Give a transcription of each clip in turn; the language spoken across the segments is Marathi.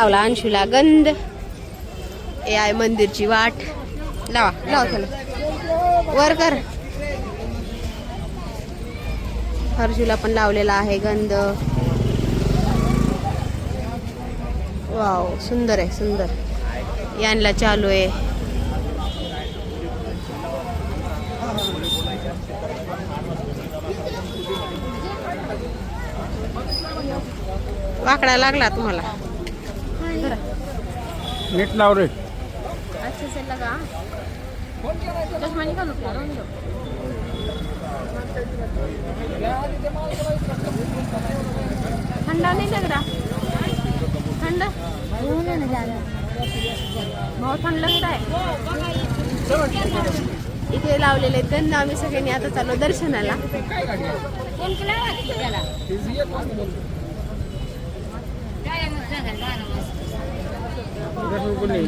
लावला अंशूला गंध. हे आहे मंदिरची वाट. लावा लावा चला वर कर. हर्षूला पण लावलेला आहे गंध. वाव सुंदर आहे सुंदर. यांना चालू आहे. वाकडा लागला तुम्हाला. नीट लाव रे. अच्छे से लगा. चष्मा निकालो क्या दो. ठंडा नहीं लग रहा. ठंडा बहुत थंड लगता है. इथे लावलेले गंध. आम्ही सगळ्यांनी आता चाललो दर्शनाला.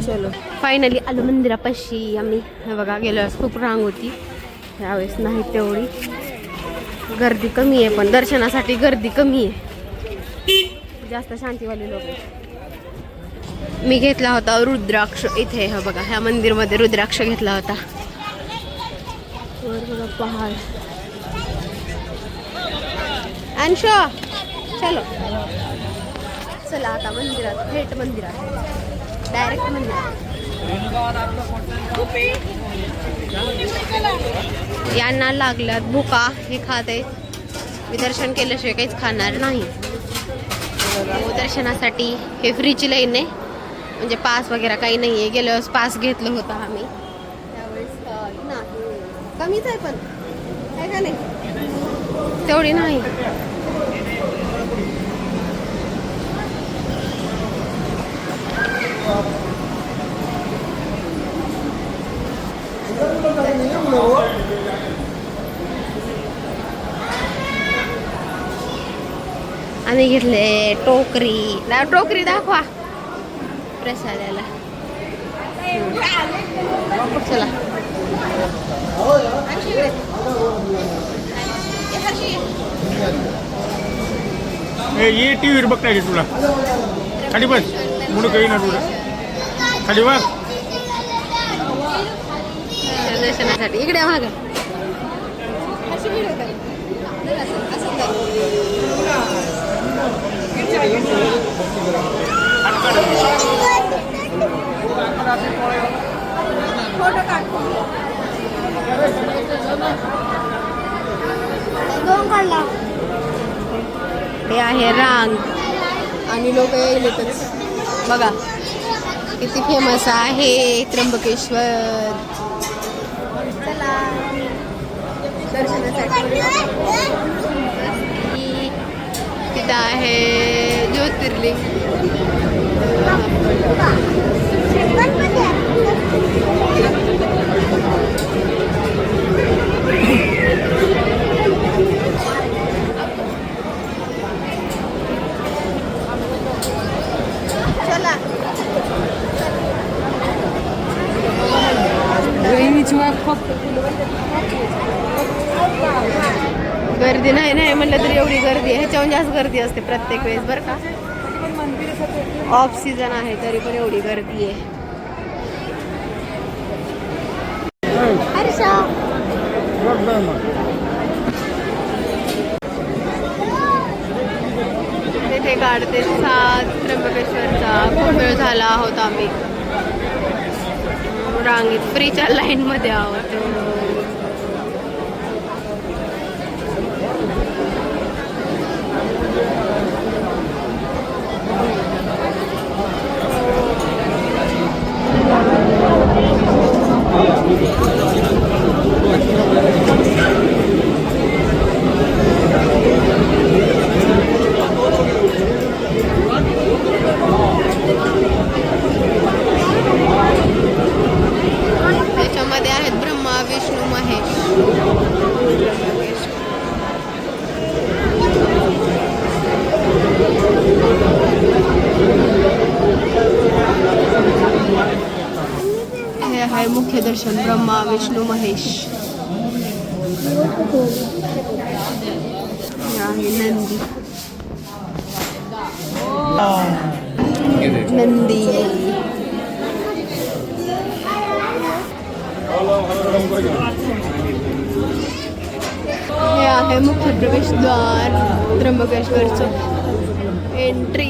चलो फायनली आलो मंदिरापाशी आम्ही. हे बघा गेल्या वेळेस खूप रांग होती. यावेळेस नाही तेवढी. गर्दी कमी आहे पण दर्शनासाठी गर्दी कमी आहे. जास्त शांतीवाले लोक आहेत. मी घेतला होता रुद्राक्ष इथे. हा बघा ह्या मंदिरमध्ये रुद्राक्ष घेतला होता. वर बघा पहाड. अंशो चलो चला आता मंदिरात. थेट मंदिरात डायरेक्ट मंदिरात. यांना लागल्यात भुका. हे खाते. मी दर्शन केल्याशिवाय काहीच खाणार नाही. दर्शनासाठी हे फ्रीची लाईन आहे. म्हणजे पास वगैरे काही नाही आहे. गेल्या वेळेस पास घेतलं होतं आम्ही. त्यावेळेस नाही कमीच आहे पण आहे का नाही तेवढी नाही. आम्ही घेतले टोकरी. टोकरी दाखवा प्रसादाला. चला ये टीव्हीवर बघताय तुला. खाली बस म्हणून काही ना तुला. खाली बस. दर्शनासाठी इकडे माग. हे आहे रांग आणि लोक येईलच. बघा किती फेमस आहे त्र्यंबकेश्वर. चला दर्शनासाठी. तिथं आहे ज्योतिर्लिंग. चला गर्दी नाही म्हटलं तरी एवढी गर्दी आहे. ह्याच्याहून जास्त गर्दी असते प्रत्येक वेळेस बरं का. ऑफ सीझन आहे तरी पण एवढी गर्दी आहे. तिथे काढते त्र्यंबकेश्वरचा. खूप वेळ झाला आहोत आम्ही रांगेत. फ्रीच्या लाईन मध्ये आहोत. त्याच्यामध्ये आहेत ब्रह्मा विष्णू महेश. हे आहे मुख्य दर्शन ब्रह्मा विष्णू महेश. आहे नंदी. नंदी. हे आहे मुख्य प्रवेशद्वार त्र्यंबकेश्वरचं एंट्री.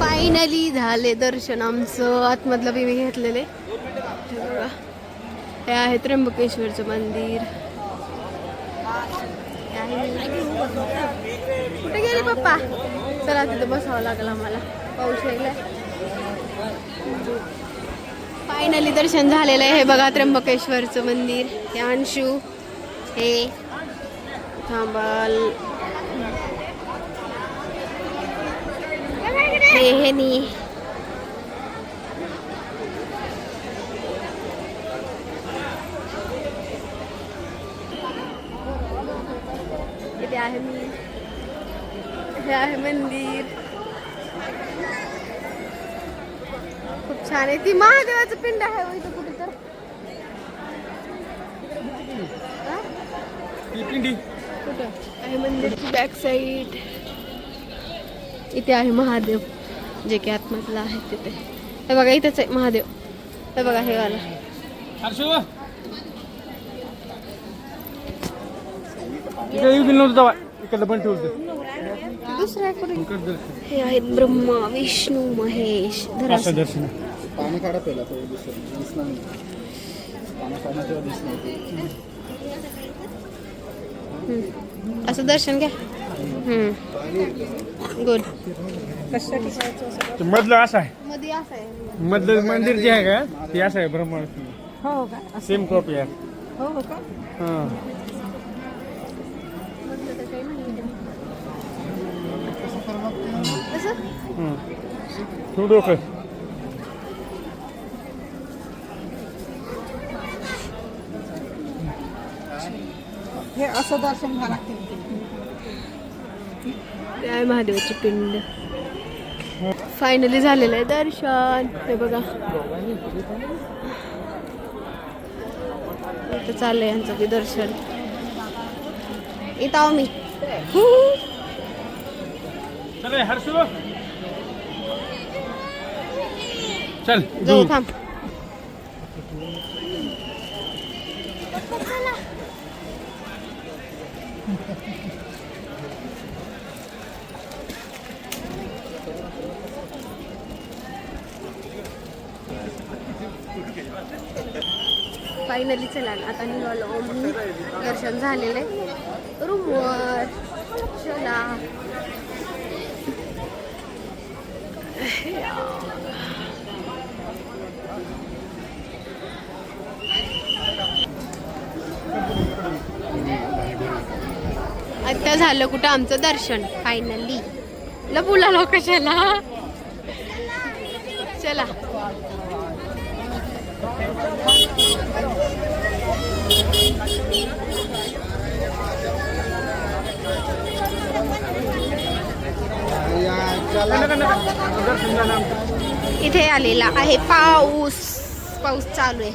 फायनली झाले दर्शन आमचं. आतमधलं बी घेतलेले. हे आहे त्र्यंबकेश्वरचं मंदिर. कुठे गेले पप्पा? चला तिथं बसावं लागलं आम्हाला. पाऊस यायला. फायनली दर्शन झालेलं आहे. हे बघा त्र्यंबकेश्वरचं मंदिर. हे अंशू, हे थांबाल, हे नी. इथे आहे मी. हे आहे मंदिर. खूप छान आहे. ती महादेवाचं पिंड आहे हो इथं कुठे तर. कुठं आहे मंदिरची बॅक साईड. इथे आहे महादेव जे की आतमधला आहे तिथे. हे बघा इथेच आहे महादेव. हे बघा हे वाला. दुसऱ्या कुठे हे आहेत ब्रह्मा विष्णू महेश. पाणी काढा पहिला तो दिसला नाही. असं दर्शन घ्या. गुड. मधलं असं आहे. मध्ये असं आहे. मधलं मंदिर जे आहे का ते असं आहे ब्रह्मा. हो का? सेम कॉपी आहे. हो का? हां. थोडं हे असं दर्शन घ्या लागते. काय महादेवाची पिंड. फायनली झालेलं आहे दर्शन. हे बघा इथं चाललंय यांचं ते दर्शन. इथं आहो मी. चल हर्षू चल जाऊ थांब. फायनली चला आता निघालो. दर्शन झालेले रूमवर. चला आता झालं कुठं आमचं दर्शन. फायनली लपूला लोकशाला. चला इथे आलेला आहे पाऊस. पाऊस चालू आहे.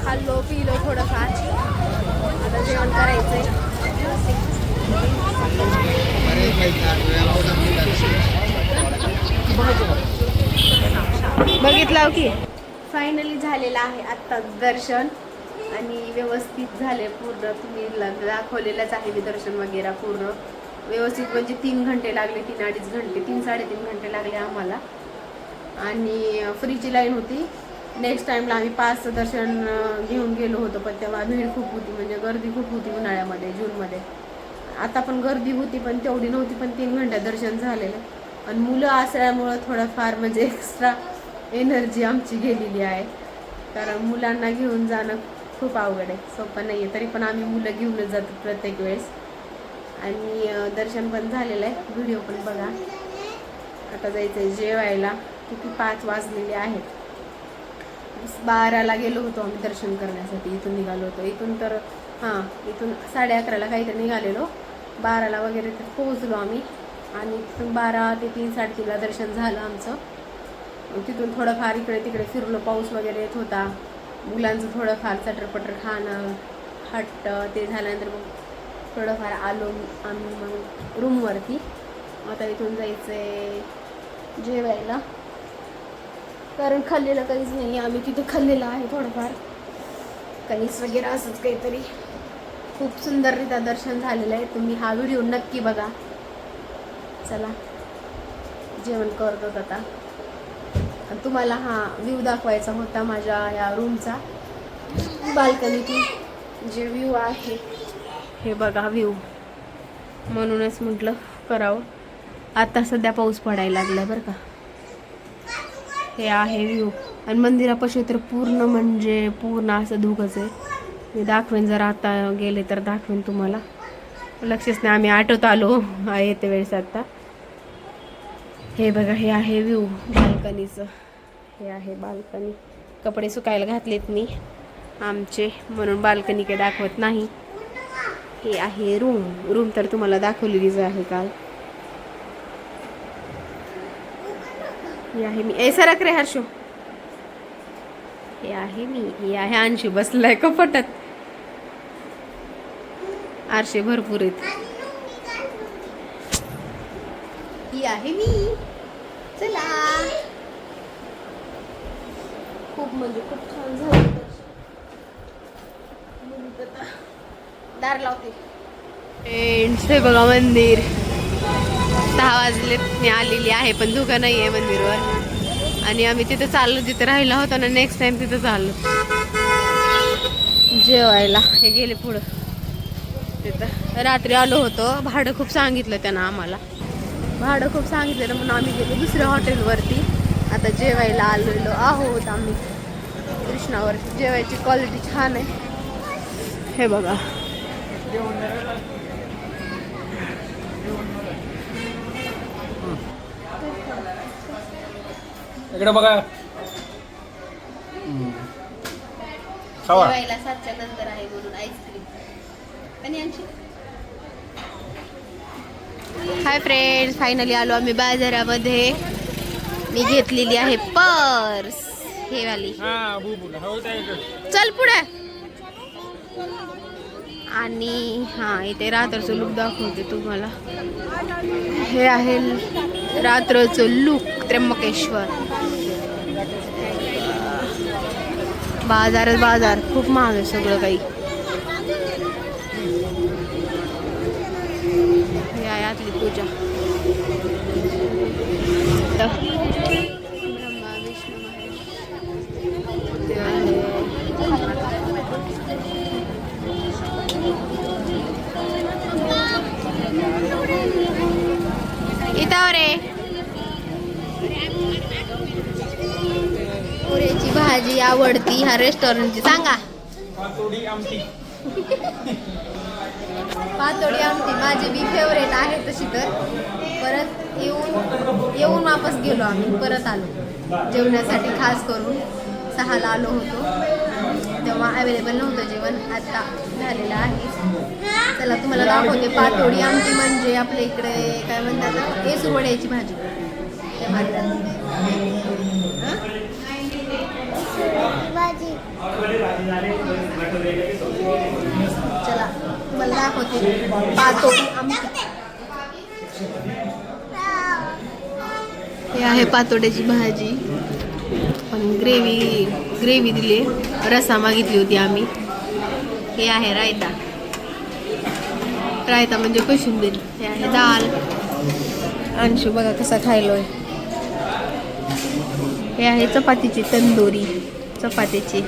खाल्लो पिलो थोडंफार. आता जेवण करायचंय. बघितलं की फायनली झालेलं आहे आत्ता दर्शन. आणि व्यवस्थित झाले पूर्ण. तुम्ही दाखवलेलंच आहे मी दर्शन वगैरे पूर्ण व्यवस्थित. म्हणजे 3 घंटे लागले. 3-2.5 घंटे 3-3.5 घंटे लागले आम्हाला. आणि फ्रीची लाईन होती. नेक्स्ट टाईमला आम्ही 5 दर्शन घेऊन गेलो होतो पण तेव्हा भीड खूप होती. म्हणजे गर्दी खूप होती उन्हाळ्यामध्ये जूनमध्ये. आता पण गर्दी होती पण तेवढी नव्हती. पण 3 घंट्यात दर्शन झालेलं. आणि मुलं असल्यामुळं थोडंफार म्हणजे एक्स्ट्रा एनर्जी आमची गेलेली आहे. कारण मुलांना घेऊन जाणं खूप अवघड आहे. सोपं नाही आहे. तरी पण आम्ही मुलं घेऊनच जातो प्रत्येक वेळेस. आणि दर्शन पण झालेलं आहे. व्हिडिओ पण बघा. आता जायचं आहे जेवायला. किती 5 वाजलेले आहेत. 12ला गेलो होतो आम्ही दर्शन करण्यासाठी. इथून निघालो होतो. इथून तर इथून 11:30ला काहीतरी निघालेलो. 12ला वगैरे तर पोहोचलो आम्ही आणि तिथून 12 ते 3 3:30ला दर्शन झालं आमचं. मग तिथून थोडंफार इकडे तिकडे फिरलो, पाऊस वगैरे येत होता, मुलांचं थोडंफार चटरपटर खाणं हट्ट ते झाल्यानंतर मग थोडंफार आलो आम्ही मग रूमवरती. आता इथून जायचं आहे जेवायला, कारण खाल्लेलं काहीच नाही. आम्ही तिथं खाल्लेलं आहे थोडंफार कणीस वगैरे असंच काहीतरी. खूप सुंदररित्या दर्शन झालेलं आहे. तुम्ही हा व्हिडिओ नक्की बघा. चला जेवण करतो आता. आणि तुम्हाला हा व्ह्यू दाखवायचा होता माझ्या या रूमचा, बाल्कनीतून जे व्ह्यू आहे हे बघा व्ह्यू, म्हणूनच म्हटलं करावं. आता सध्या पाऊस पडायला लागला बरं का. हे आहे व्ह्यू आणि मंदिरापाशी तर पूर्ण म्हणजे पूर्ण असं धुकंच आहे. मी दाखवेन जर आता गेले तर दाखवेन तुम्हाला, लक्षच नाही. आम्ही आटोत आलो येते वेळेस. आता हे बघा हे आहे व्ह्यू बाल्कनीचं. हे आहे बाल्कनी. कपडे सुकायला घातलेत मी आमचे, म्हणून बाल्कनी काही दाखवत नाही. हे आहे रूम तर तुम्हाला दाखवलेलीच आहे काल. हे आहे मी सरक रे हर्षो. हे आहे मी, हे आहे अंशू बसलाय कपाटात. आरशे भरपूर आहेत. ही आहे मी. चला खूप म्हणजे खूप छान झालं. दार लावते. फ्रेंड्स हे बघा मंदिर. 10 वाजलेत, मी आलेली आहे पण धुका नाही आहे मंदिरवर. आणि आम्ही तिथं चाललो जिथे राहिला होता ना, नेक्स्ट टाइम तिथं चाललो जेवायला. हे गेले पुढं. तिथं रात्री आलो होतो, भाडं खूप सांगितलं त्यानं आम्हाला, भाडं खूप सांगितलेलं म्हणून आम्ही गेलो दुसऱ्या हॉटेलवरती. आता जेवायला आलेलो आहोत आम्ही कृष्णावर. जेवायची क्वालिटी छान आहे. हे बघा इकडे बघा. खावा. जेवायला 7च्या नंतर आहे म्हणून आईस्क्रीम. हाय फ्रेंड्स, फायनली आलो आम्ही बाजारामध्ये. मी घेतलेली आहे पर्स, हे वाली. चल पुढे. आणि हा इथे रात्रचं लुक दाखवते तुम्हाला. हे आहे रात्रचं लुक त्र्यंबकेश्वर. बाजारच बाजार, खूप महाग आहे सगळं काही. हे आहे आतली पूजा. ब्रह्मा विष्णू महेश ते आहे. इथं रे पुऱ्याची भाजी आवडती ह्या रेस्टॉरंटची, सांगा. पातोडी आमटी. पातोडी आमटी माझी बी फेवरेट आहे तशी तर. परत येऊन वापस गेलो आम्ही, परत आलो जेवण्यासाठी. खास करून 6ला आलो होतो तेव्हा अवेलेबल नव्हतं जेवण, आता झालेलं आहे. चला तुम्हाला दाखवते. पातोडी आमटी म्हणजे आपल्या इकडे काय म्हणतात, येसुरवड्याची भाजी ते म्हणतात. चला तुम्हाला दाखवते पातोडी आमटी. हे आहे पातोड्याची भाजी, पण ग्रेव्ही दिली. रस्सा मागितली होती आम्ही. हे आहे रायता. रायता म्हणजे कोशिंबीर. हे आहे दाल. अंशू बघा कसा खायलोय. हे आहे चपातीची तंदुरी, चपातीची.